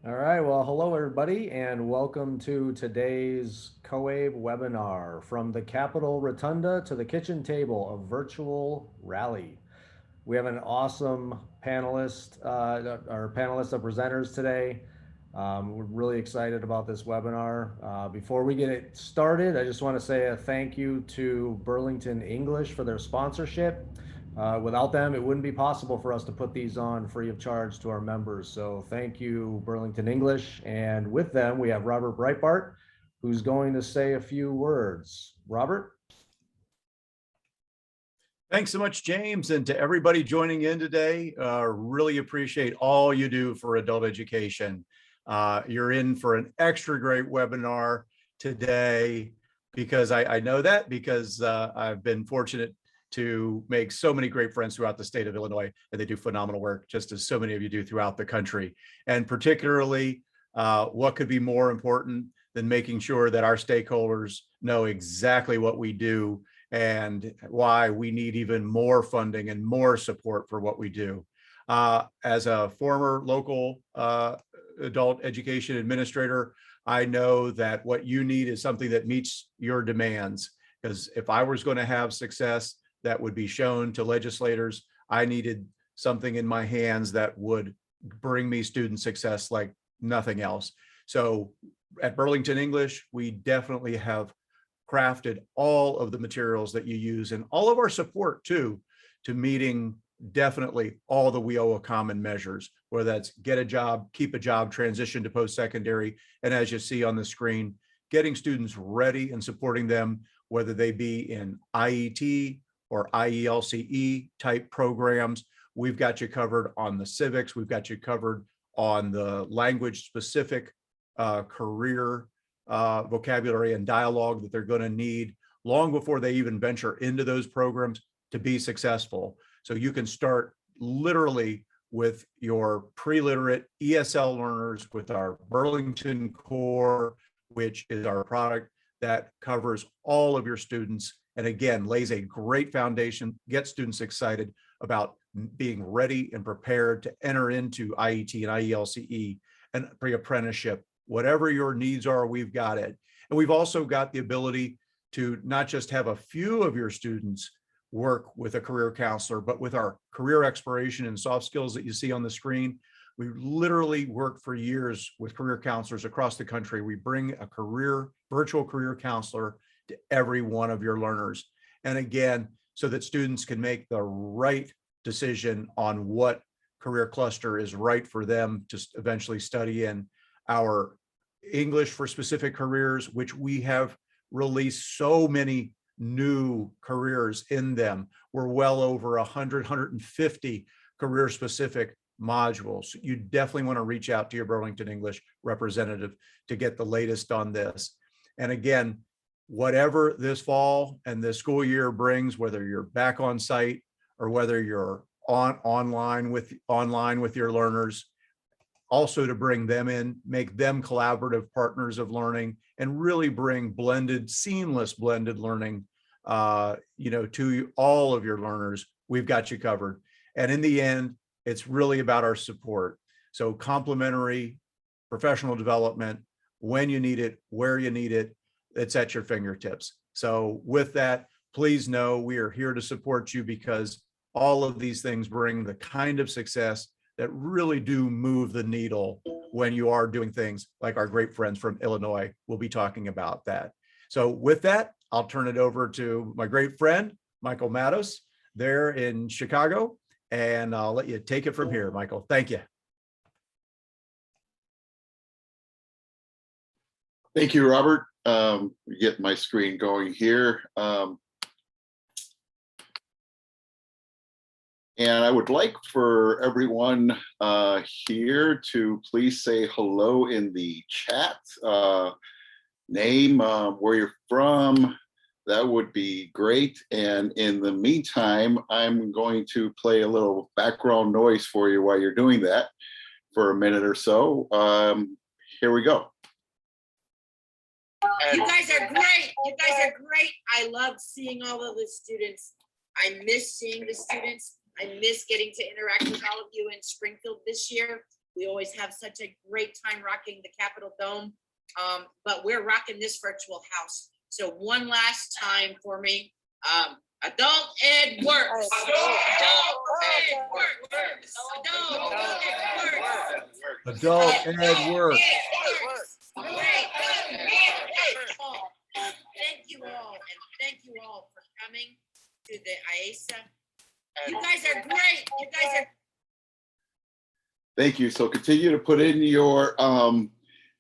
All right, well, hello everybody, and welcome to today's COABE webinar, From the Capitol Rotunda to the Kitchen Table, a Virtual Rally. We have an awesome panelist, our panelists and presenters today. We're really excited about this webinar. Before we get it started, I just want to say a thank you to Burlington English for their sponsorship. Without them, it wouldn't be possible for us to put these on free of charge to our members. So thank you, Burlington English. And with them, we have Robert Breitbart, who's going to say a few words. Robert? Thanks so much, James, and to everybody joining in today. Really appreciate all you do for adult education. You're in for an extra great webinar today because I know that because I've been fortunate to make so many great friends throughout the state of Illinois, and they do phenomenal work, just as so many of you do throughout the country. And particularly, what could be more important than making sure that our stakeholders know exactly what we do and why we need even more funding and more support for what we do. As a former local adult education administrator, I know that what you need is something that meets your demands. Because if I was going to have success that would be shown to legislators, I needed something in my hands that would bring me student success like nothing else. So at Burlington English, we definitely have crafted all of the materials that you use and all of our support too, to meeting definitely all the we owe a common measures, whether that's get a job, keep a job, transition to post-secondary, and as you see on the screen, getting students ready and supporting them, whether they be in IET or IELCE type programs. We've got you covered on the civics. We've got you covered on the language specific career vocabulary and dialogue that they're going to need long before they even venture into those programs to be successful. So you can start literally with your pre-literate ESL learners with our Burlington Core, which is our product that covers all of your students. And again, lays a great foundation, gets students excited about being ready and prepared to enter into IET and IELCE and pre-apprenticeship. Whatever your needs are, we've got it. And we've also got the ability to not just have a few of your students work with a career counselor, but with our career exploration and soft skills that you see on the screen. We literally work for years with career counselors across the country. We bring a virtual career counselor to every one of your learners. And again, so that students can make the right decision on what career cluster is right for them to eventually study in. Our English for specific careers, which we have released so many new careers in them. We're well over 100, 150 career specific modules. You definitely want to reach out to your Burlington English representative to get the latest on this. And again, whatever this fall and this school year brings, whether you're back on site or whether you're online with your learners, also to bring them in, make them collaborative partners of learning, and really bring seamless blended learning, to all of your learners. We've got you covered. And in the end, it's really about our support. So complementary professional development, when you need it, where you need it, it's at your fingertips. So with that, please know we are here to support you, because all of these things bring the kind of success that really do move the needle when you are doing things like our great friends from Illinois will be talking about that. So with that, I'll turn it over to my great friend, Michael Matos, there in Chicago, and I'll let you take it from here, Michael. Thank you. Thank you, Robert. Get my screen going here. And I would like for everyone here to please say hello in the chat. Name, where you're from, that would be great. And in the meantime, I'm going to play a little background noise for you while you're doing that for a minute or so. Here we go. You guys are great. You guys are great. I love seeing all of the students. I miss seeing the students. I miss getting to interact with all of you in Springfield this year. We always have such a great time rocking the Capitol Dome, but we're rocking this virtual house. So one last time for me, adult ed works. Adult ed works. Adult ed works. Adult ed works. Great. Thank you all, and thank you all for coming to the IACEA. You guys are great. You guys are. Thank you. So continue to put in your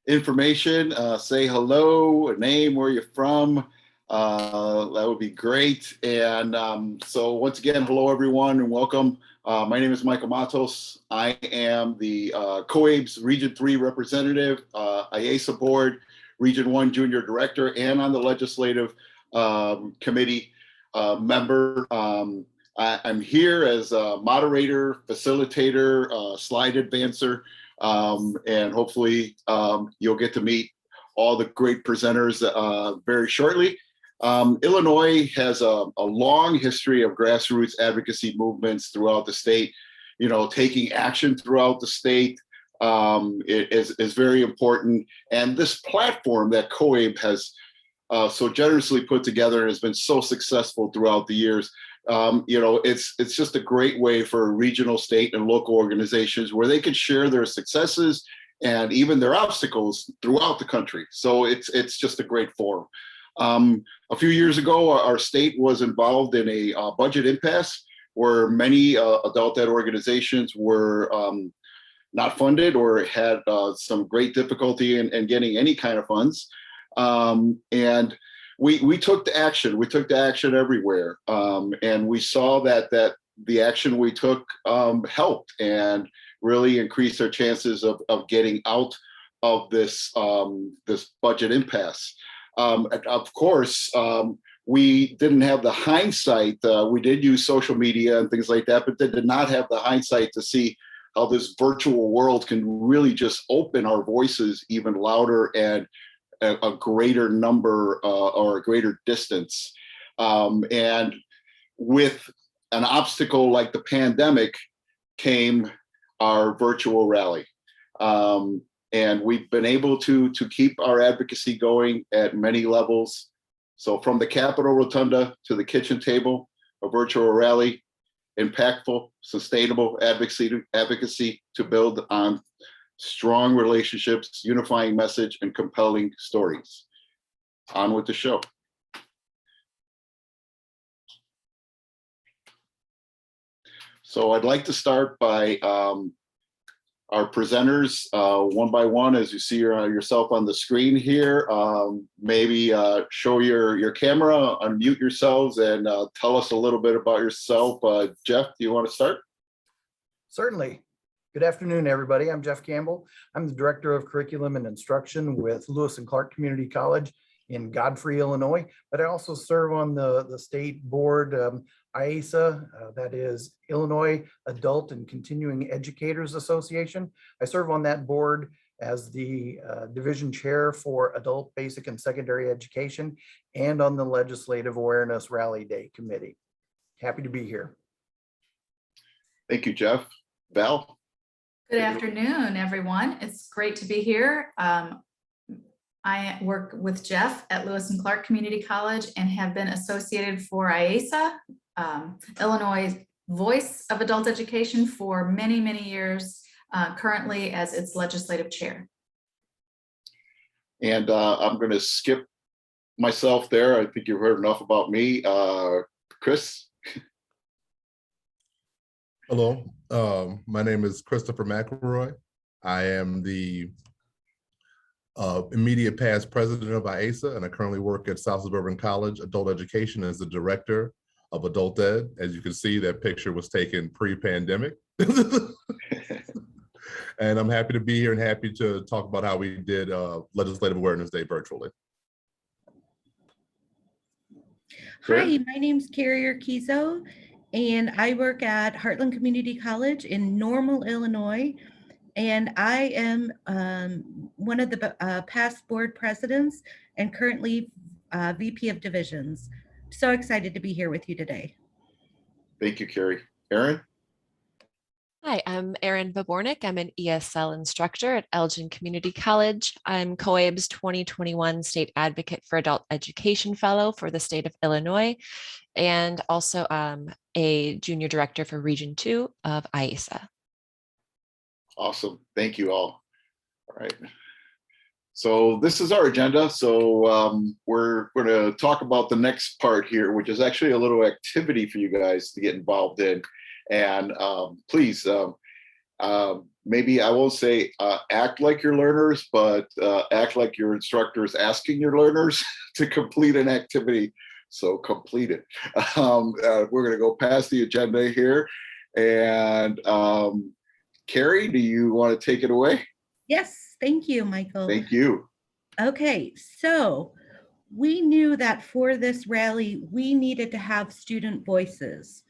information, say hello, name, where you're from. That would be great. And so once again, hello everyone and welcome. My name is Michael Matos. I am the COABE's Region 3 representative, IACEA board, Region 1 junior director, and on the legislative committee member. I'm here as a moderator, facilitator, slide advancer, and hopefully you'll get to meet all the great presenters very shortly. Illinois has a long history of grassroots advocacy movements throughout the state. Taking action throughout the state is very important. And this platform that COABE has so generously put together and has been so successful throughout the years, it's just a great way for regional, state, and local organizations where they can share their successes and even their obstacles throughout the country. So it's just a great forum. A few years ago, our state was involved in a budget impasse where many adult ed organizations were not funded or had some great difficulty in getting any kind of funds. And we took the action. We took the action everywhere, and we saw that the action we took helped and really increased our chances of getting out of this budget impasse. Of course, we didn't have the hindsight. We did use social media and things like that, but they did not have the hindsight to see how this virtual world can really just open our voices even louder and a greater number or a greater distance. And with an obstacle like the pandemic came our virtual rally. And we've been able to keep our advocacy going at many levels. So from the Capitol Rotunda to the kitchen table, a virtual rally, impactful, sustainable advocacy to build on strong relationships, unifying message, and compelling stories. On with the show. So I'd like to start by our presenters one by one, as you see yourself on the screen here. Maybe show your camera, unmute yourselves, and tell us a little bit about yourself. Jeff, do you want to start? Certainly. Good afternoon, everybody. I'm Jeff Campbell. I'm the Director of Curriculum and Instruction with Lewis and Clark Community College in Godfrey, Illinois, but I also serve on the state board, IACEA, that is Illinois Adult and Continuing Educators Association. I serve on that board as the division chair for Adult Basic and Secondary Education and on the Legislative Awareness Rally Day Committee. Happy to be here. Thank you, Jeff. Val? Good afternoon, everyone. It's great to be here. I work with Jeff at Lewis and Clark Community College and have been associated for IACEA, Illinois Voice of Adult Education, for many, many years, currently as its legislative chair. And I'm going to skip myself there. I think you've heard enough about me. Chris? Hello, my name is Christopher McElroy. I am the immediate past president of IACEA, and I currently work at South Suburban College Adult Education as the director of Adult Ed. As you can see, that picture was taken pre-pandemic. And I'm happy to be here and happy to talk about how we did Legislative Awareness Day virtually. Hi, my name's Carrier Kizo, and I work at Heartland Community College in Normal, Illinois. And I am one of the past board presidents and currently VP of divisions. So excited to be here with you today. Thank you, Carrie. Erin? Hi, I'm Erin Babornik. I'm an ESL instructor at Elgin Community College. I'm COABE's 2021 State Advocate for Adult Education Fellow for the state of Illinois, and also a junior director for Region 2 of IACEA. Awesome. Thank you all. All right. So this is our agenda. So we're going to talk about the next part here, which is actually a little activity for you guys to get involved in. And please, maybe I won't say act like your learners, but act like your instructor is asking your learners to complete an activity. So complete it. We're going to go past the agenda here. And Carrie, do you want to take it away? Yes, thank you, Michael. Thank you. Okay, so we knew that for this rally, we needed to have student voices.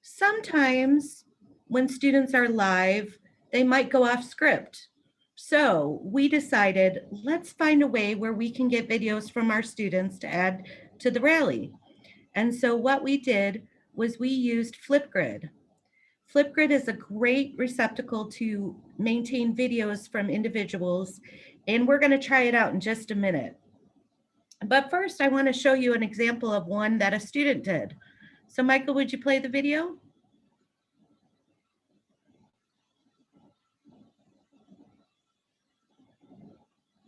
Sometimes when students are live, they might go off script. So we decided, let's find a way where we can get videos from our students to add to the rally. And so what we did was we used Flipgrid. Flipgrid is a great receptacle to maintain videos from individuals, and we're going to try it out in just a minute. But first, I want to show you an example of one that a student did. So Michael, would you play the video?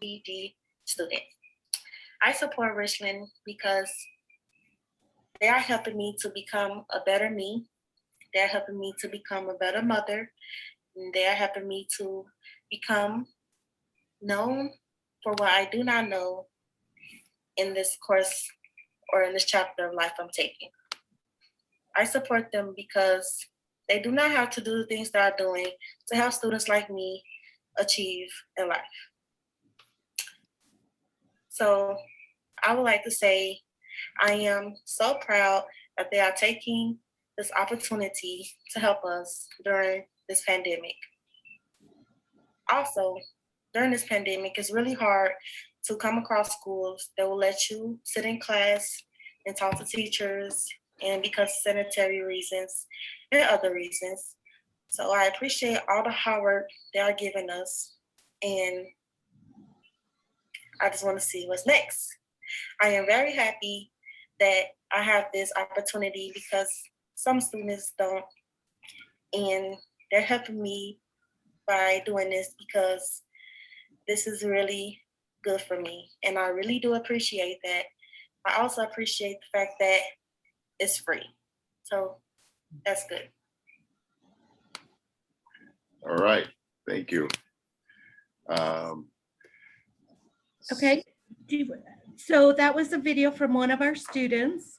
ED student. I support Richmond because they are helping me to become a better me. They're helping me to become a better mother. And they are helping me to become known for what I do not know in this course or in this chapter of life I'm taking. I support them because they do not have to do the things that I'm doing to help students like me achieve in life. So I would like to say I am so proud that they are taking this opportunity to help us during this pandemic. Also, during this pandemic, it's really hard to come across schools that will let you sit in class and talk to teachers, and because of sanitary reasons and other reasons. So I appreciate all the hard work they are giving us, and I just want to see what's next. I am very happy that I have this opportunity because some students don't, and they're helping me by doing this because this is really good for me, and I really do appreciate that. I also appreciate the fact that it's free, so that's good. All right, thank you. Okay, so that was a video from one of our students.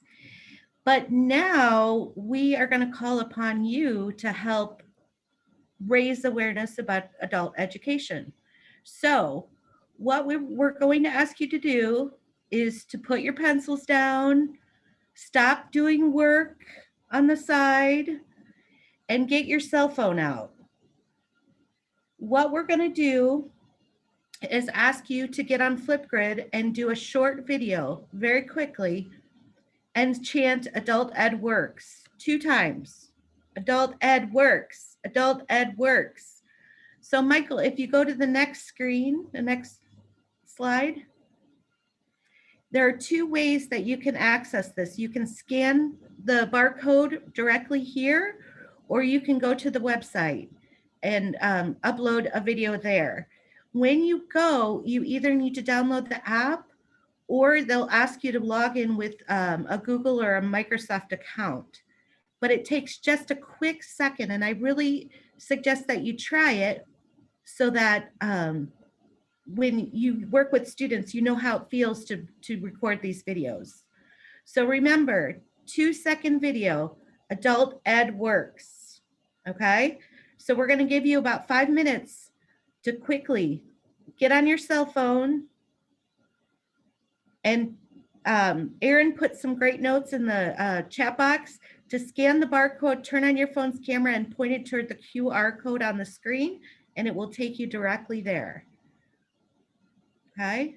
But now we are going to call upon you to help raise awareness about adult education. So what we're going to ask you to do is to put your pencils down, stop doing work on the side, and get your cell phone out. What we're going to do is ask you to get on Flipgrid and do a short video very quickly and chant Adult Ed Works 2 times. Adult Ed Works, Adult Ed Works. So Michael, if you go to the next screen, the next slide, there are 2 ways that you can access this. You can scan the barcode directly here, or you can go to the website and upload a video there. When you go, you either need to download the app or they'll ask you to log in with a Google or a Microsoft account. But it takes just a quick second, and I really suggest that you try it so that when you work with students, you know how it feels to record these videos. So remember, 2-second video, Adult Ed Works, okay? So we're gonna give you about 5 minutes to quickly get on your cell phone. And Erin put some great notes in the chat box to scan the barcode, turn on your phone's camera and point it toward the QR code on the screen, and it will take you directly there. Okay.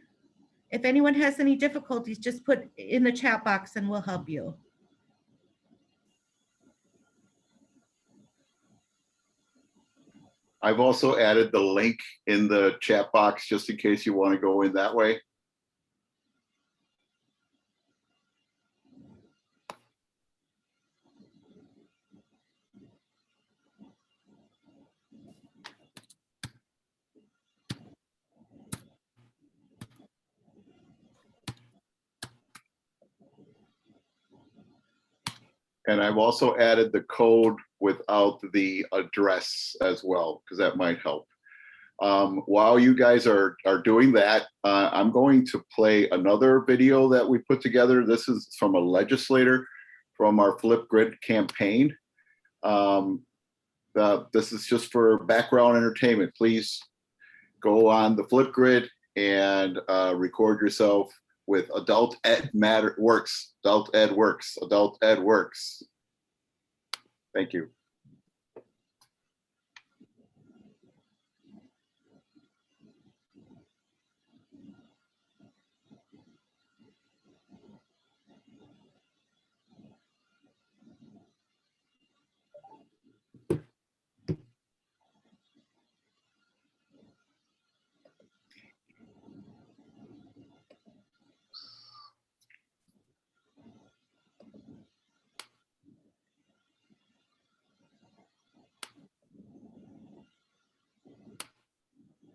If anyone has any difficulties, just put in the chat box and we'll help you. I've also added the link in the chat box just in case you want to go in that way. And I've also added the code without the address as well, because that might help. While you guys are doing that, I'm going to play another video that we put together. This is from a legislator from our Flipgrid campaign. This is just for background entertainment. Please go on the Flipgrid and record yourself with Adult Ed Works, Adult Ed Works, Adult Ed Works. Thank you.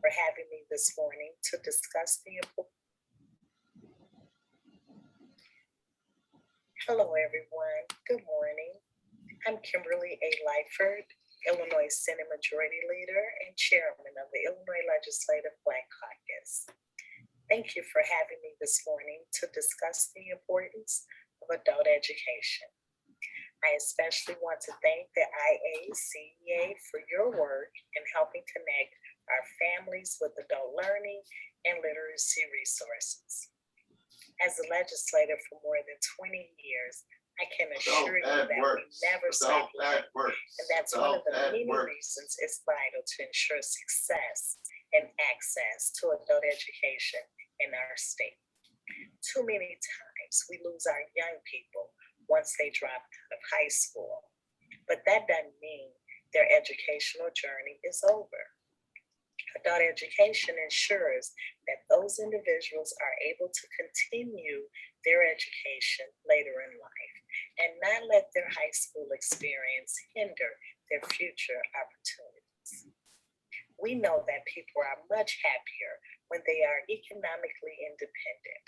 For having me this morning to discuss the important. Hello, everyone. Good morning. I'm Kimberly A. Lightford, Illinois Senate Majority Leader and Chairman of the Illinois Legislative Black Caucus. Thank you for having me this morning to discuss the importance of adult education. I especially want to thank the IACEA for your work in helping connect our families with adult learning and literacy resources. As a legislator for more than 20 years, I can assure you that we never stop learning, and that's one of the many reasons it's vital to ensure success and access to adult education in our state. Too many times we lose our young people once they drop out of high school, but that doesn't mean their educational journey is over. Adult education ensures that those individuals are able to continue their education later in life and not let their high school experience hinder their future opportunities. We know that people are much happier when they are economically independent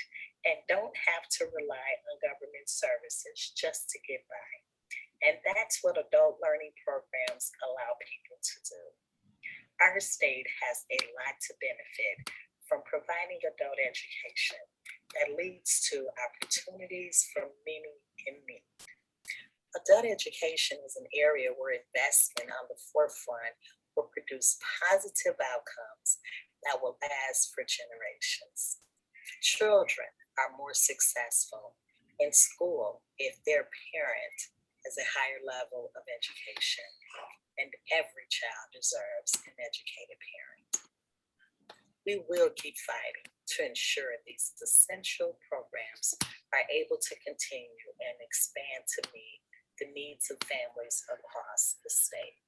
and don't have to rely on government services just to get by. And that's what adult learning programs allow people to do. Our state has a lot to benefit from providing adult education that leads to opportunities for many in need. Adult education is an area where investment on the forefront will produce positive outcomes that will last for generations. Children are more successful in school if their parent has a higher level of education, and every child deserves an educated parent. We will keep fighting to ensure these essential programs are able to continue and expand to meet the needs of families across the state.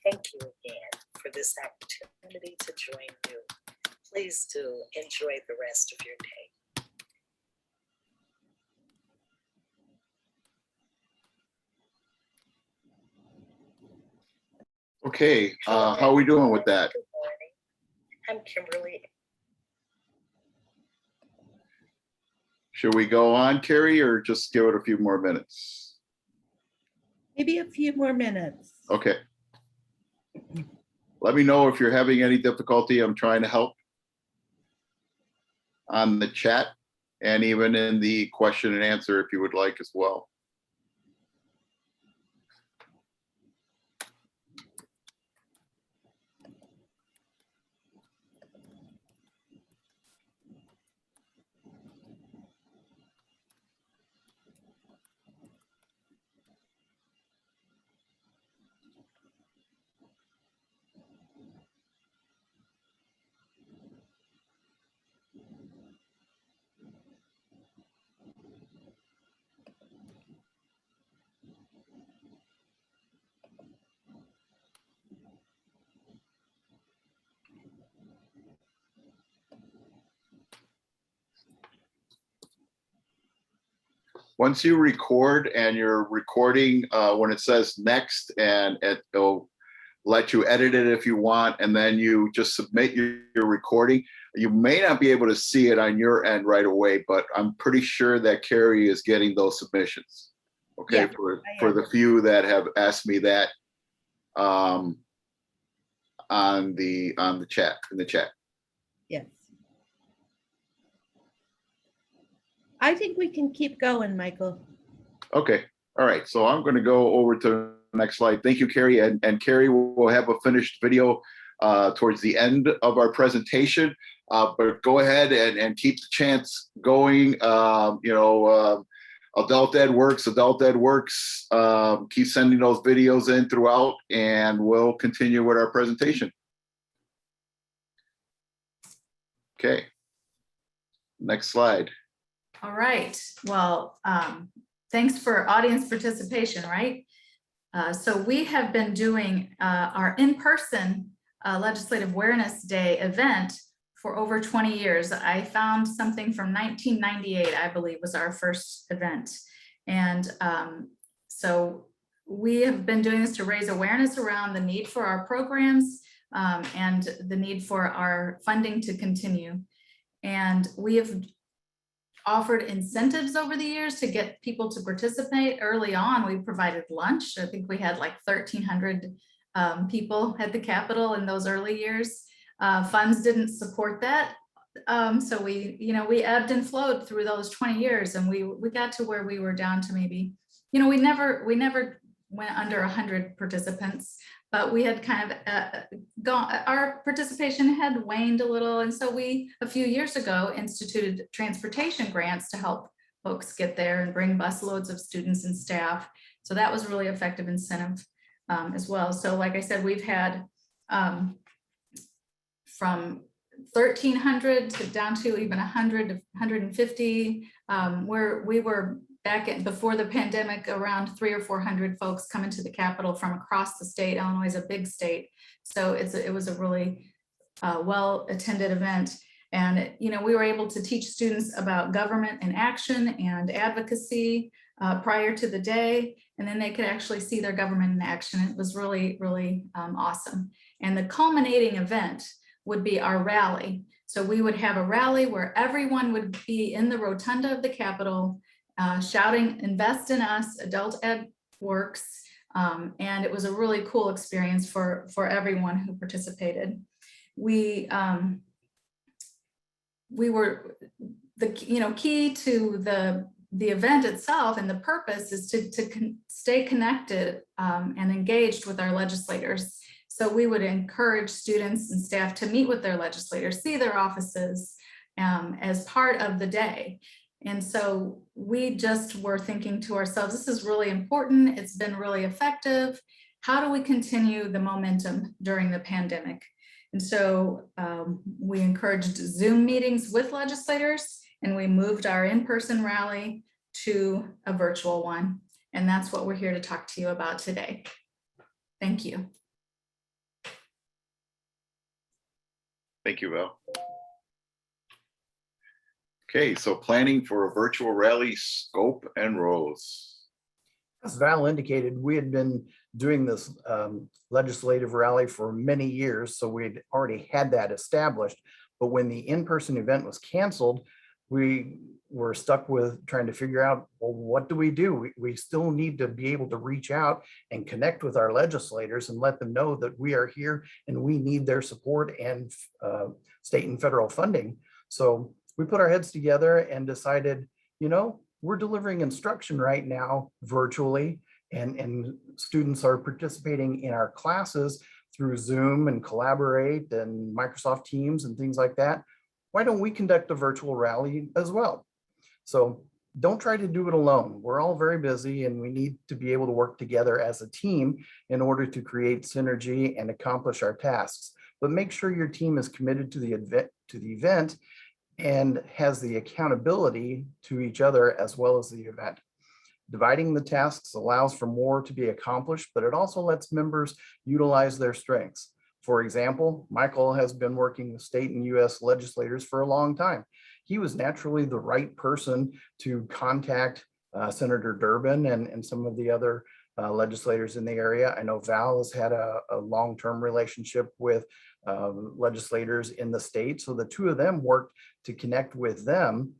Thank you again for this opportunity to join you. Please do enjoy the rest of your day. Okay, how are we doing with that? Good morning. I'm Kimberly. Should we go on, Carrie, or just give it a few more minutes? Maybe a few more minutes. Okay. Let me know if you're having any difficulty. I'm trying to help on the chat and even in the question and answer if you would like as well. Once you record and you're recording, when it says next, and it'll let you edit it if you want, and then you just submit your recording. You may not be able to see it on your end right away, but I'm pretty sure that Carrie is getting those submissions. Okay, Yeah, for the few that have asked me that on the chat, in the chat. Yes. I think we can keep going, Michael. Okay, all right. So I'm going to go over to the next slide. Thank you, Carrie. And Carrie will have a finished video towards the end of our presentation. But go ahead and keep the chants going. Adult Ed Works. Keep sending those videos in throughout, and we'll continue with our presentation. Okay, next slide. All right, well, thanks for audience participation, right? So we have been doing our in-person Legislative Awareness Day event for over 20 years. I found something from 1998, I believe, was our first event. And so we have been doing this to raise awareness around the need for our programs and the need for our funding to continue. And we have offered incentives over the years to get people to participate. Early on, we provided lunch. I think we had like 1,300 people at the Capitol in those early years. Funds didn't support that. So we ebbed and flowed through those 20 years, and we got to where we were down to maybe, we never went under 100 participants, but we had kind of our participation had waned a little. And so we, a few years ago, instituted transportation grants to help folks get there and bring bus loads of students and staff. So that was really effective incentive as well. So like I said, we've had from 1,300 to down to even 100 to 150, where we were back before the pandemic, around 300 or 400 folks coming to the Capitol from across the state. Illinois is a big state, so it was a really well-attended event. And we were able to teach students about government in action and advocacy prior to the day, and then they could actually see their government in action. It was really, really awesome. And the culminating event would be our rally. So we would have a rally where everyone would be in the rotunda of the Capitol, shouting, "Invest in us, Adult Ed Works," And it was a really cool experience for everyone who participated. We were key to the event itself, and the purpose is to stay connected and engaged with our legislators. So we would encourage students and staff to meet with their legislators, see their offices as part of the day. And so we just were thinking to ourselves, this is really important. It's been really effective. How do we continue the momentum during the pandemic? And so we encouraged Zoom meetings with legislators, and we moved our in-person rally to a virtual one. And that's what we're here to talk to you about today. Thank you. Thank you, Val. Okay, so planning for a virtual rally, scope and roles. As Val indicated, we had been doing this legislative rally for many years, so we'd already had that established. But when the in-person event was canceled, we were stuck with trying to figure out, well, what do? We still need to be able to reach out and connect with our legislators and let them know that we are here and we need their support and state and federal funding. So we put our heads together and decided, we're delivering instruction right now virtually, and students are participating in our classes through Zoom and Collaborate and Microsoft Teams and things like that. Why don't we conduct a virtual rally as well? So don't try to do it alone. We're all very busy, and we need to be able to work together as a team in order to create synergy and accomplish our tasks. But make sure your team is committed to the event and has the accountability to each other as well as the event. Dividing the tasks allows for more to be accomplished, but it also lets members utilize their strengths. For example, Michael has been working with state and US legislators for a long time. He was naturally the right person to contact Senator Durbin and some of the other legislators in the area. I know Val has had a long-term relationship with legislators in the state, so the two of them worked to connect with them.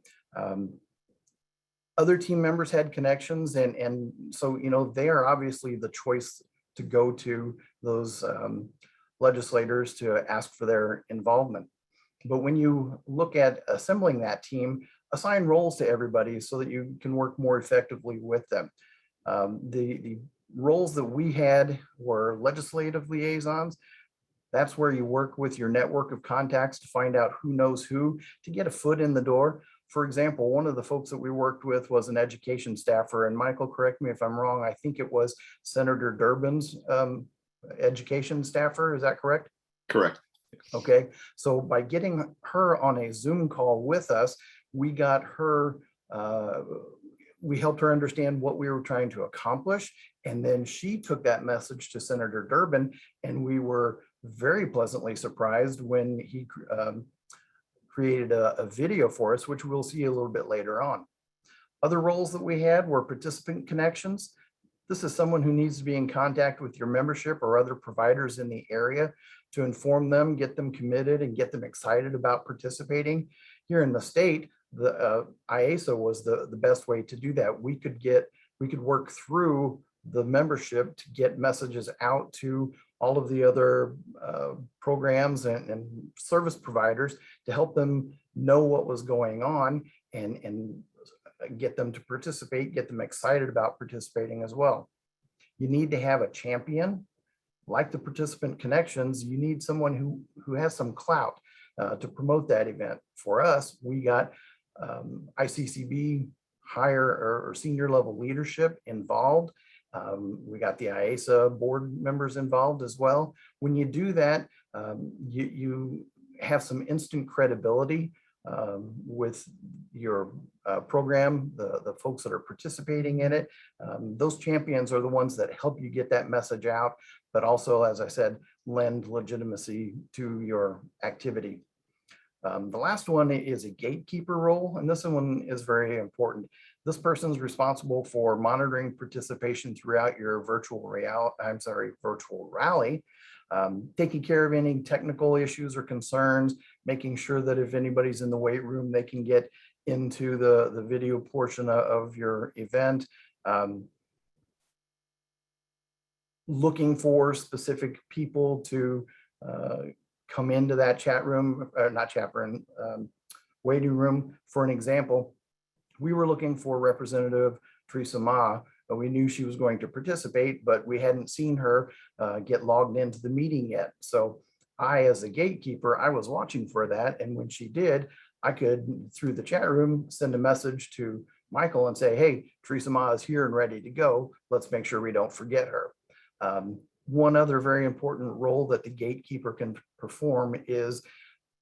Other team members had connections, and so they are obviously the choice to go to those legislators to ask for their involvement. But when you look at assembling that team, assign roles to everybody so that you can work more effectively with them. The roles that we had were legislative liaisons. That's where you work with your network of contacts to find out who knows who, to get a foot in the door. For example, one of the folks that we worked with was an education staffer, and Michael, correct me if I'm wrong, I think it was Senator Durbin's education staffer, is that correct? Correct. Okay, so by getting her on a Zoom call with us, we got her, we helped her understand what we were trying to accomplish. And then she took that message to Senator Durbin, and we were very pleasantly surprised when he created a video for us, which we'll see a little bit later on. Other roles that we had were participant connections. This is someone who needs to be in contact with your membership or other providers in the area to inform them, get them committed, and get them excited about participating. Here in the state, the IACEA was the best way to do that. We could work through the membership to get messages out to all of the other programs and service providers to help them know what was going on and get them to participate, get them excited about participating as well. You need to have a champion. Like the participant connections, you need someone who has some clout to promote that event. For us, we got ICCB higher or senior level leadership involved. We got the IACEA board members involved as well. When you do that, you have some instant credibility with your program, the folks that are participating in it. Those champions are the ones that help you get that message out, but also, as I said, lend legitimacy to your activity. The last one is a gatekeeper role, and this one is very important. This person is responsible for monitoring participation throughout your virtual rally, taking care of any technical issues or concerns, making sure that if anybody's in the wait room, they can get into the video portion of your event. looking for specific people to come into that chat room, not chat room, waiting room. For an example, we were looking for Representative Teresa Ma. We knew she was going to participate, but we hadn't seen her get logged into the meeting yet. So I, as a gatekeeper, I was watching for that. And when she did, I could, through the chat room, send a message to Michael and say, hey, Teresa Ma is here and ready to go. Let's make sure we don't forget her. One other very important role that the gatekeeper can perform is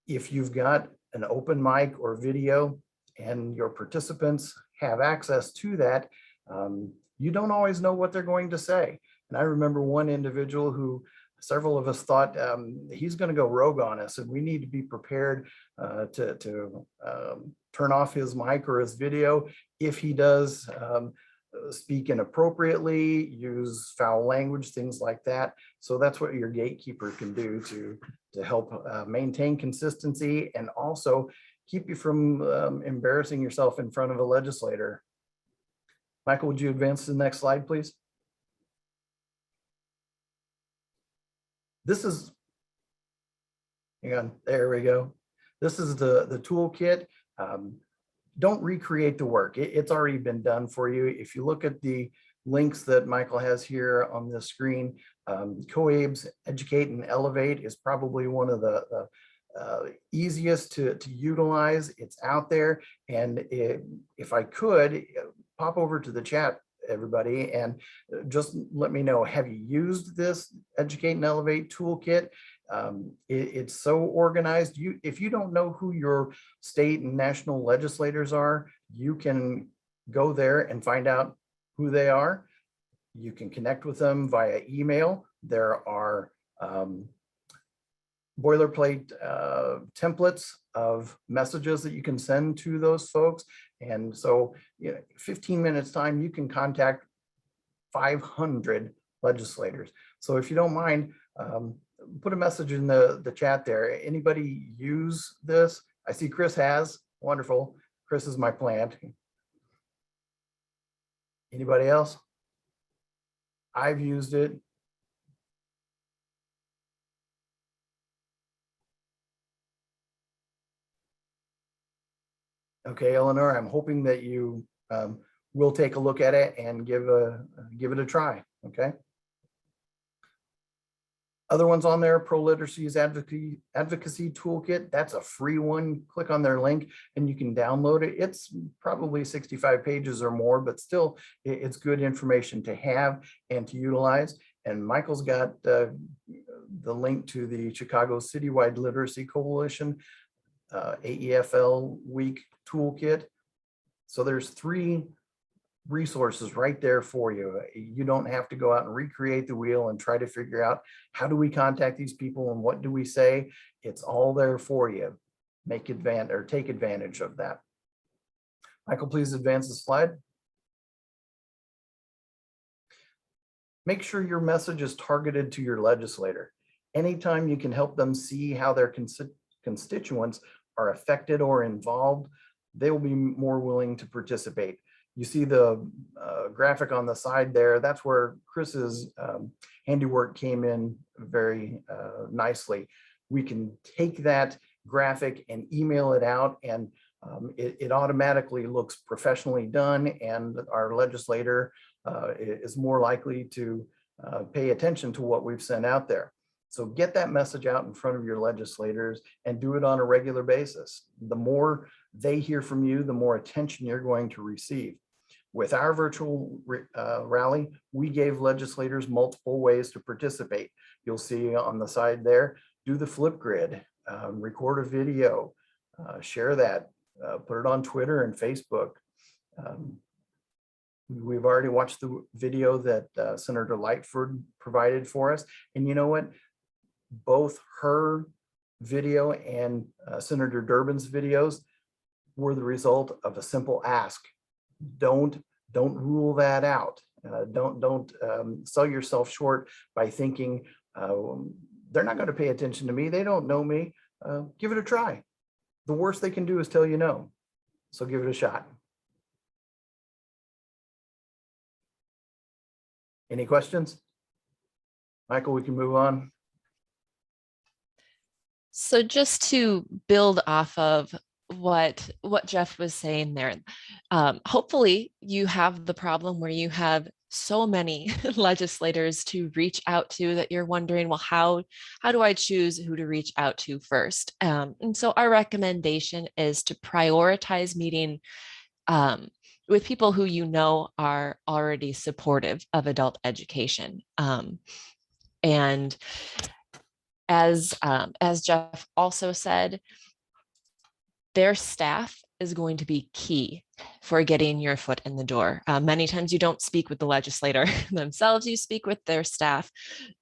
if you've got an open mic or video and your participants have access to that, you don't always know what they're going to say. And I remember one individual who several of us thought he's going to go rogue on us, and we need to be prepared to turn off his mic or his video if he does speak inappropriately, use foul language, things like that. So that's what your gatekeeper can do to help maintain consistency and also keep you from embarrassing yourself in front of a legislator. Michael, would you advance to the next slide, please? This is, hang on, there we go. This is the toolkit. Don't recreate the work. It's already been done for you. If you look at the links that Michael has here on the screen, COABE's Educate and Elevate is probably one of the easiest to utilize. It's out there. And if I could, pop over to the chat, everybody, and just let me know, have you used this Educate and Elevate toolkit? It's so organized. If you don't know who your state and national legislators are, you can go there and find out who they are. You can connect with them via email. There are boilerplate templates of messages that you can send to those folks. And so, 15 minutes time, you can contact 500 legislators. So if you don't mind, put a message in the chat there. Anybody use this? I see Chris has. Wonderful. Chris is my plant. Anybody else? I've used it. Okay, Eleanor, I'm hoping that you will take a look at it and give it a try, okay? Other ones on there, Pro Literacy's advocacy toolkit. That's a free one. Click on their link and you can download it. It's probably 65 pages or more, but still it's good information to have and to utilize. And Michael's got the link to the Chicago Citywide Literacy Coalition AEFL Week toolkit. So there's 3 resources right there for you. You don't have to go out and recreate the wheel and try to figure out how do we contact these people and what do we say. It's all there for you. Take advantage of that. Michael, please advance the slide. Make sure your message is targeted to your legislator. Anytime you can help them see how their constituents are affected or involved, they will be more willing to participate. You see the graphic on the side there. That's where Chris's handiwork came in very nicely. We can take that graphic and email it out, and it automatically looks professionally done, and our legislator is more likely to pay attention to what we've sent out there. So get that message out in front of your legislators and do it on a regular basis. The more they hear from you, the more attention you're going to receive. With our virtual rally, we gave legislators multiple ways to participate. You'll see on the side there, do the Flipgrid, record a video, share that, put it on Twitter and Facebook. We've already watched the video that Senator Lightford provided for us. And you know what? Both her video and Senator Durbin's videos were the result of a simple ask. Don't rule that out. Don't sell yourself short by thinking they're not going to pay attention to me. They don't know me. Give it a try. The worst they can do is tell you no. So give it a shot. Any questions? Michael, we can move on. So just to build off of what Jeff was saying there, hopefully you have the problem where you have so many legislators to reach out to that you're wondering, well, how do I choose who to reach out to first? And so our recommendation is to prioritize meeting with people who you know are already supportive of adult education. And as Jeff also said, their staff is going to be key for getting your foot in the door. Many times you don't speak with the legislator themselves, you speak with their staff.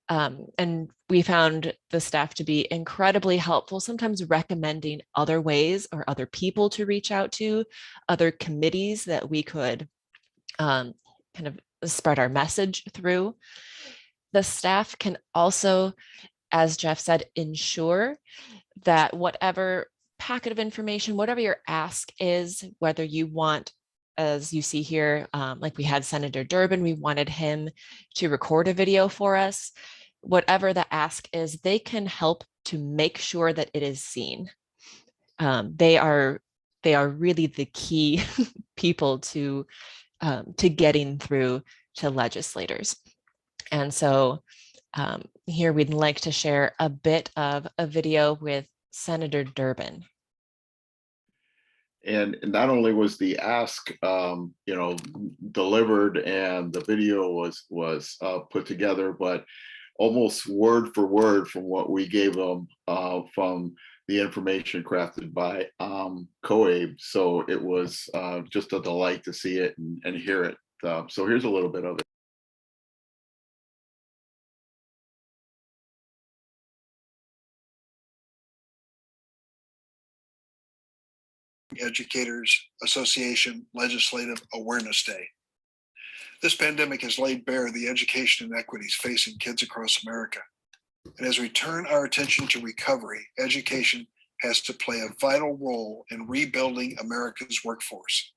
And we found the staff to be incredibly helpful, sometimes recommending other ways or other people to reach out to, other committees that we could kind of spread our message through. The staff can also, as Jeff said, ensure that whatever packet of information, whatever your ask is, whether you want, as you see here, like we had Senator Durbin, we wanted him to record a video for us. Whatever the ask is, they can help to make sure that it is seen. They are really the key people to getting through to legislators. And so here we'd like to share a bit of a video with Senator Durbin. And not only was the ask, delivered and the video was put together, but almost word for word from what we gave them from the information crafted by COABE. So it was just a delight to see it and hear it. So here's a little bit of it. Educators Association Legislative Awareness Day. This pandemic has laid bare the education inequities facing kids across America. And as we turn our attention to recovery, education has to play a vital role in rebuilding America's workforce.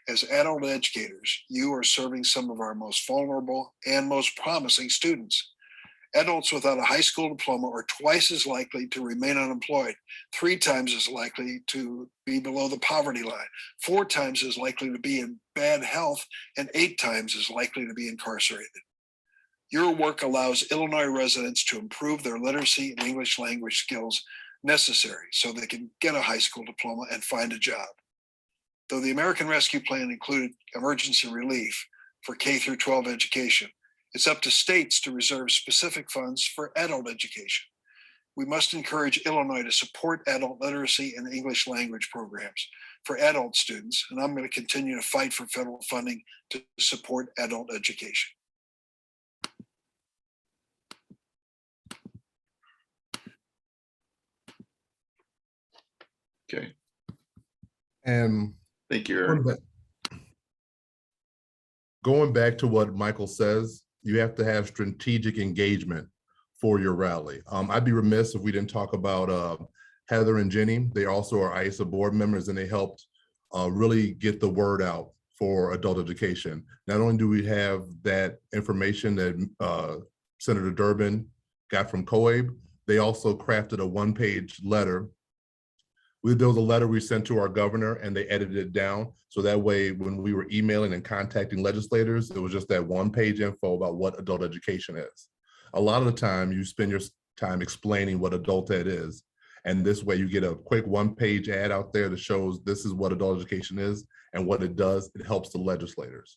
As adult educators, you are serving some of our most vulnerable and most promising students. Adults without a high school diploma are twice as likely to remain unemployed, 3 times as likely to be below the poverty line, 4 times as likely to be in bad health, and 8 times as likely to be incarcerated. Your work allows Illinois residents to improve their literacy and English language skills necessary so they can get a high school diploma and find a job. Though the American Rescue Plan included emergency relief for K through 12 education, it's up to states to reserve specific funds for adult education. We must encourage Illinois to support adult literacy and English language programs for adult students, and I'm going to continue to fight for federal funding to support adult education. Okay. And thank you, Aaron. Going back to what Michael says, you have to have strategic engagement for your rally. I'd be remiss if we didn't talk about Heather and Jenny. They also are IACEA board members, and they helped really get the word out for adult education. Not only do we have that information that Senator Durbin got from COABE, they also crafted a one-page letter. There was a letter we sent to our governor, and they edited it down. So that way, when we were emailing and contacting legislators, it was just that one-page info about what adult education is. A lot of the time, you spend your time explaining what adult ed is. And this way, you get a quick one-page ad out there that shows this is what adult education is and what it does. It helps the legislators.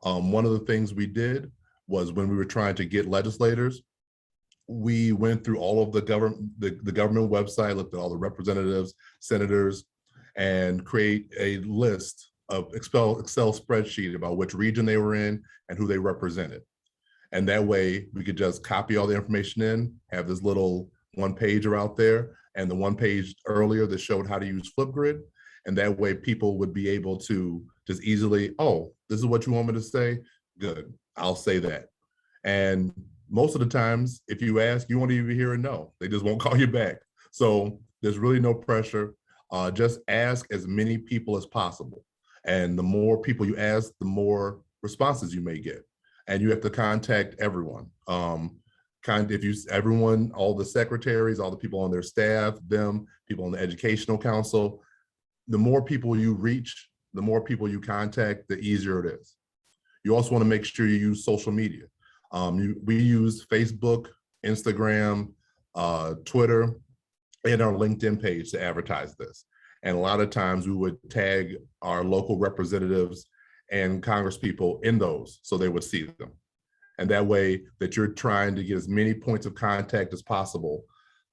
One of the things we did was when we were trying to get legislators, we went through all of the government website, looked at all the representatives, senators, and create a list of Excel spreadsheet about which region they were in and who they represented. And that way we could just copy all the information in, have this little one pager out there, and the one page earlier that showed how to use Flipgrid. And that way people would be able to just easily, oh, this is what you want me to say? Good, I'll say that. And most of the times, if you ask, you won't even hear a no. They just won't call you back. So there's really no pressure. Just ask as many people as possible. And the more people you ask, the more responses you may get. And you have to contact everyone. everyone, all the secretaries, all the people on their staff, people on the educational council, the more people you reach, the more people you contact, the easier it is. You also want to make sure you use social media. We use Facebook, Instagram, Twitter, and our LinkedIn page to advertise this. And a lot of times we would tag our local representatives and congresspeople in those so they would see them. And that way that you're trying to get as many points of contact as possible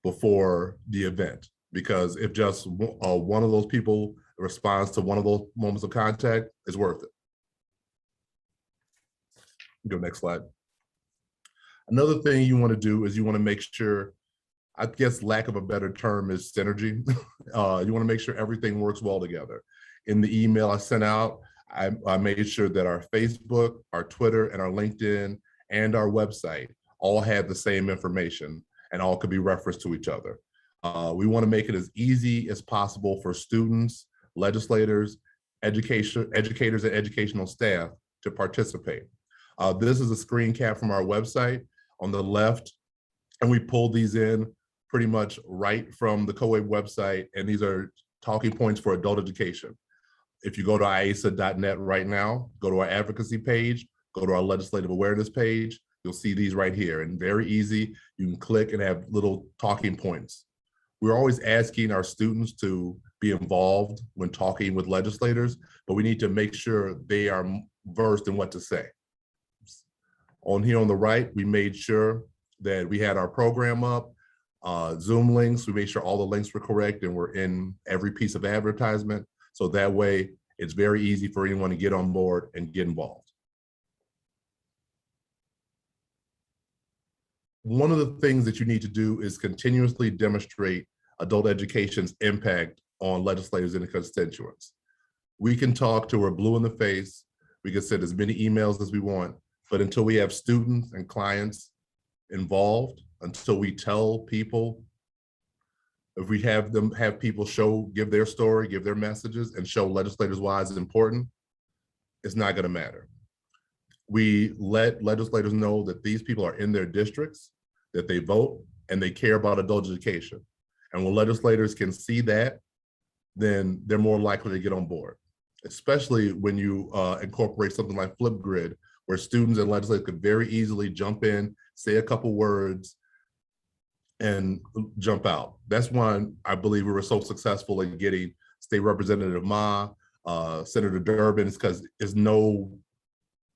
before the event. Because if just one of those people responds to one of those moments of contact, it's worth it. Go next slide. Another thing you want to do is you want to make sure, I guess lack of a better term is synergy. You want to make sure everything works well together. In the email I sent out, I made sure that our Facebook, our Twitter, and our LinkedIn, and our website all had the same information and all could be referenced to each other. We want to make it as easy as possible for students, legislators, educators, and educational staff to participate. This is a screen cap from our website on the left, and we pulled these in pretty much right from the COABE website, and these are talking points for adult education. If you go to IACEA.net right now, go to our advocacy page, go to our legislative awareness page, you'll see these right here, and very easy. You can click and have little talking points. We're always asking our students to be involved when talking with legislators, but we need to make sure they are versed in what to say. On here on the right, we made sure that we had our program up, Zoom links. We made sure all the links were correct and were in every piece of advertisement. So that way it's very easy for anyone to get on board and get involved. One of the things that you need to do is continuously demonstrate adult education's impact on legislators and constituents. We can talk till we're blue in the face. We can send as many emails as we want, but until we have students and clients involved, until we tell people, if we have people give their story, give their messages, and show legislators why it's important, it's not going to matter. We let legislators know that these people are in their districts, that they vote, and they care about adult education. And when legislators can see that, then they're more likely to get on board, especially when you incorporate something like Flipgrid, where students and legislators could very easily jump in, say a couple words, and jump out. That's why I believe we were so successful in getting State Representative Ma, Senator Durbin, is because there's no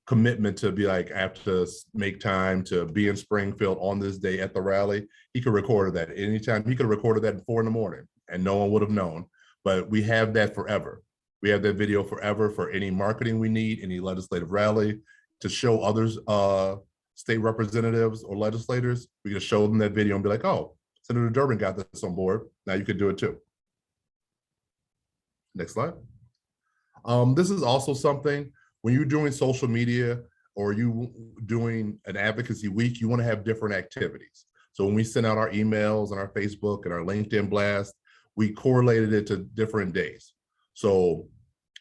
commitment to be like, I have to make time to be in Springfield on this day at the rally. He could record that anytime. He could have recorded that at 4 in the morning and no one would have known, but we have that forever. We have that video forever for any marketing we need, any legislative rally, to show others, state representatives or legislators. We can show them that video and be like, oh, Senator Durbin got this on board. Now you could do it too. Next slide. This is also something, when you're doing social media or you doing an advocacy week, you want to have different activities. So when we send out our emails and our Facebook and our LinkedIn blast, we correlated it to different days. So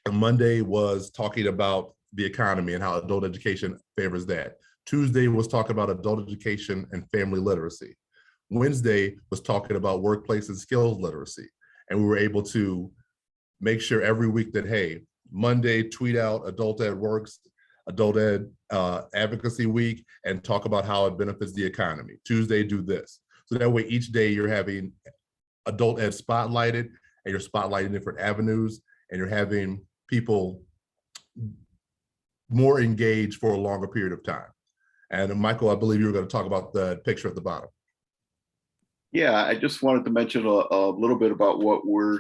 Monday was talking about the economy and how adult education favors that. Tuesday was talking about adult education and family literacy. Wednesday was talking about workplace and skills literacy. And we were able to make sure every week that, hey, Monday, tweet out Adult Ed Works, Adult Ed Advocacy Week, and talk about how it benefits the economy. Tuesday, do this. So that way each day you're having Adult Ed spotlighted, and you're spotlighting different avenues, and you're having people more engaged for a longer period of time. And Michael, I believe you were going to talk about the picture at the bottom. Yeah, I just wanted to mention a little bit about what we're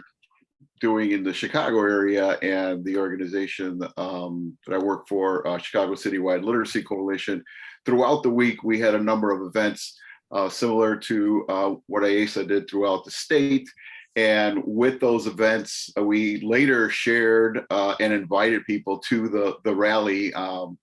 doing in the Chicago area and the organization that I work for, Chicago Citywide Literacy Coalition. Throughout the week, we had a number of events similar to what IACEA did throughout the state. And with those events, we later shared and invited people to the rally on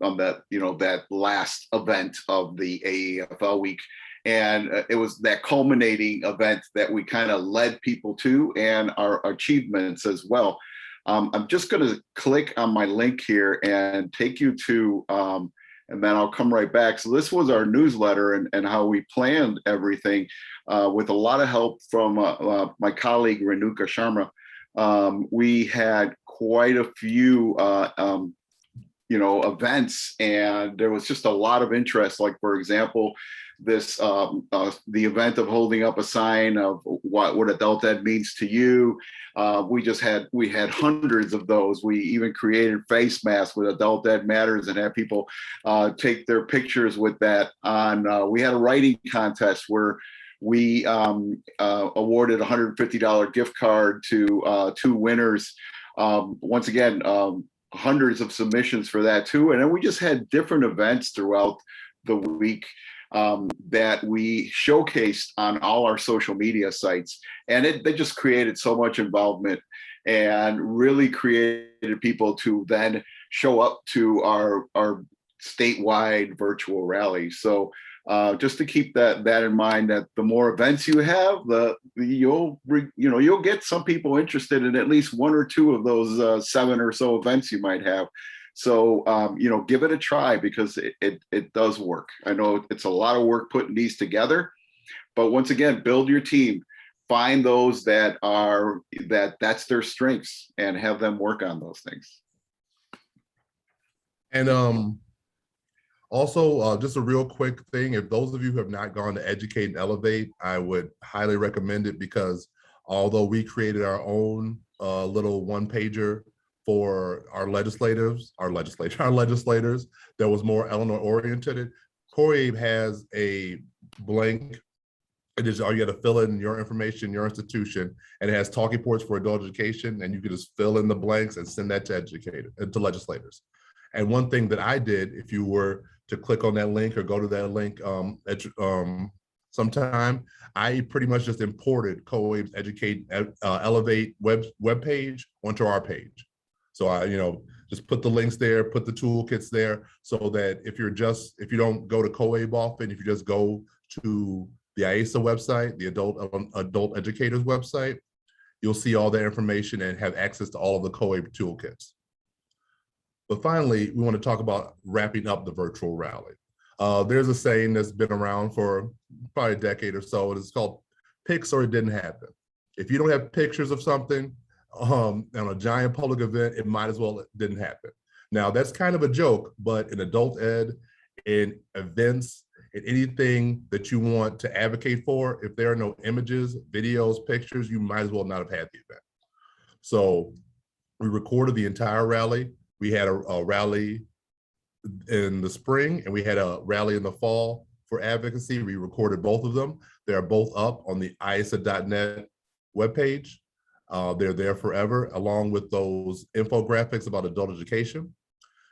that last event of the AEFL week. And it was that culminating event that we kind of led people to, and our achievements as well. I'm just going to click on my link here and take you to and then I'll come right back. So this was our newsletter and how we planned everything with a lot of help from my colleague, Renuka Sharma. We had quite a few events, and there was just a lot of interest. Like, for example, this the event of holding up a sign of what adult ed means to you. We had hundreds of those. We even created face masks with Adult Ed Matters and had people take their pictures with that on. We had a writing contest where we awarded a $150 gift card to 2 winners. Once again, hundreds of submissions for that too. And then we just had different events throughout the week that we showcased on all our social media sites. And they just created so much involvement and really created people to then show up to our statewide virtual rally. So just to keep that in mind, that the more events you have, you'll get some people interested in at least 1 or 2 of those 7 or so events you might have. So give it a try, because it does work. I know it's a lot of work putting these together, but once again, build your team, find those that's their strengths, and have them work on those things. And also, just a real quick thing, if those of you who have not gone to Educate and Elevate, I would highly recommend it, because although we created our own little one-pager for our legislators that was more Illinois oriented, COABE has a blank. It is all you got to fill in your information, your institution, and it has talking points for adult education, and you can just fill in the blanks and send that to legislators. And one thing that I did, if you were to click on that link or go to that link sometime, I pretty much just imported COABE's Educate Elevate web page onto our page. So I, just put the links there, put the toolkits there, so that if you don't go to COABE often, if you just go to the IACEA website, the adult educators website, you'll see all that information and have access to all of the COABE toolkits. But finally, we want to talk about wrapping up the virtual rally. There's a saying that's been around for probably a decade or so. It's called "Pics or it didn't happen." If you don't have pictures of something on a giant public event, it might as well it didn't happen. Now, that's kind of a joke, but in adult ed, in events, in anything that you want to advocate for, if there are no images, videos, pictures, you might as well not have had the event. So we recorded the entire rally. We had a rally in the spring, and we had a rally in the fall for advocacy. We recorded both of them. They are both up on the IACEA.net webpage. They're there forever, along with those infographics about adult education.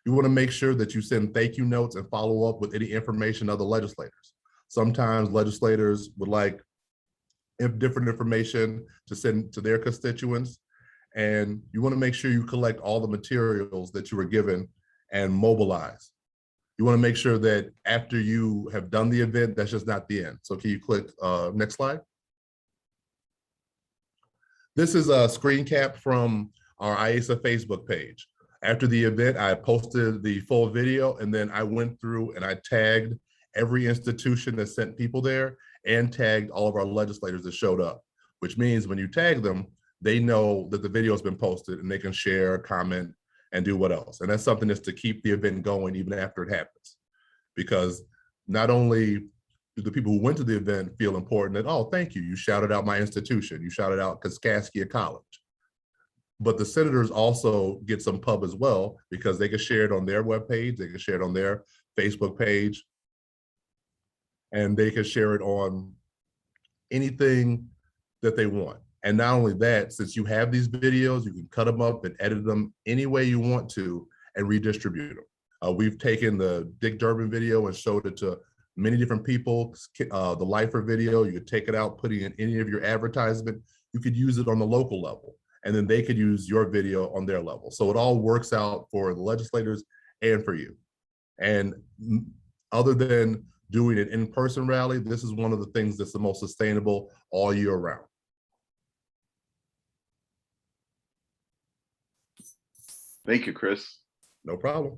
You want to make sure that you send thank you notes and follow up with any information other legislators. Sometimes legislators would like different information to send to their constituents, and you want to make sure you collect all the materials that you were given and mobilize. You want to make sure that after you have done the event, that's just not the end. So can you click next slide? This is a screen cap from our IACEA Facebook page. After the event, I posted the full video, and then I went through and I tagged every institution that sent people there and tagged all of our legislators that showed up, which means when you tag them, they know that the video has been posted and they can share, comment, and do what else. And that's something that's to keep the event going even after it happens. Because not only do the people who went to the event feel important that, oh, thank you, you shouted out my institution, you shouted out Kaskaskia College. But the senators also get some pub as well, because they can share it on their webpage, they can share it on their Facebook page, and they can share it on anything that they want. And not only that, since you have these videos, you can cut them up and edit them any way you want to and redistribute them. We've taken the Dick Durbin video and showed it to many different people. The Lifer video, you could take it out, put it in any of your advertisement. You could use it on the local level, and then they could use your video on their level. So it all works out for the legislators and for you. And other than doing an in-person rally, this is one of the things that's the most sustainable all year round. Thank you, Chris. No problem.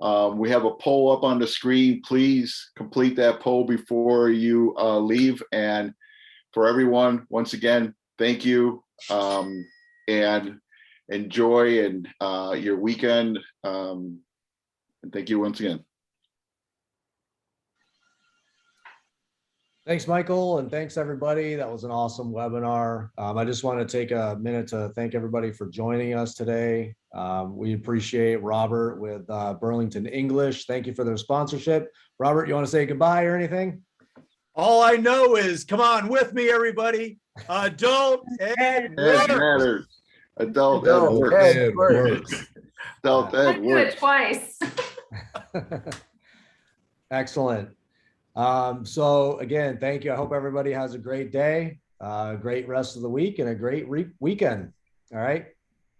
We have a poll up on the screen. Please complete that poll before you leave. And for everyone, once again, thank you, and enjoy and your weekend. And thank you once again. Thanks, Michael, and thanks, everybody. That was an awesome webinar. I just want to take a minute to thank everybody for joining us today. We appreciate Robert with Burlington English. Thank you for their sponsorship. Robert, you want to say goodbye or anything? All I know is, come on with me, everybody. Adult Ed Ed works. matters. Adult Ed Adult works. Ed works. Adult I Ed do works. it twice. Excellent. So again, thank you. I hope everybody has a great day, great rest of the week, and a great weekend. All right.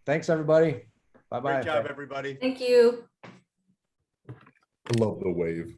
Thanks, everybody. Bye-bye. Great job, everybody. Thank you. I love the wave.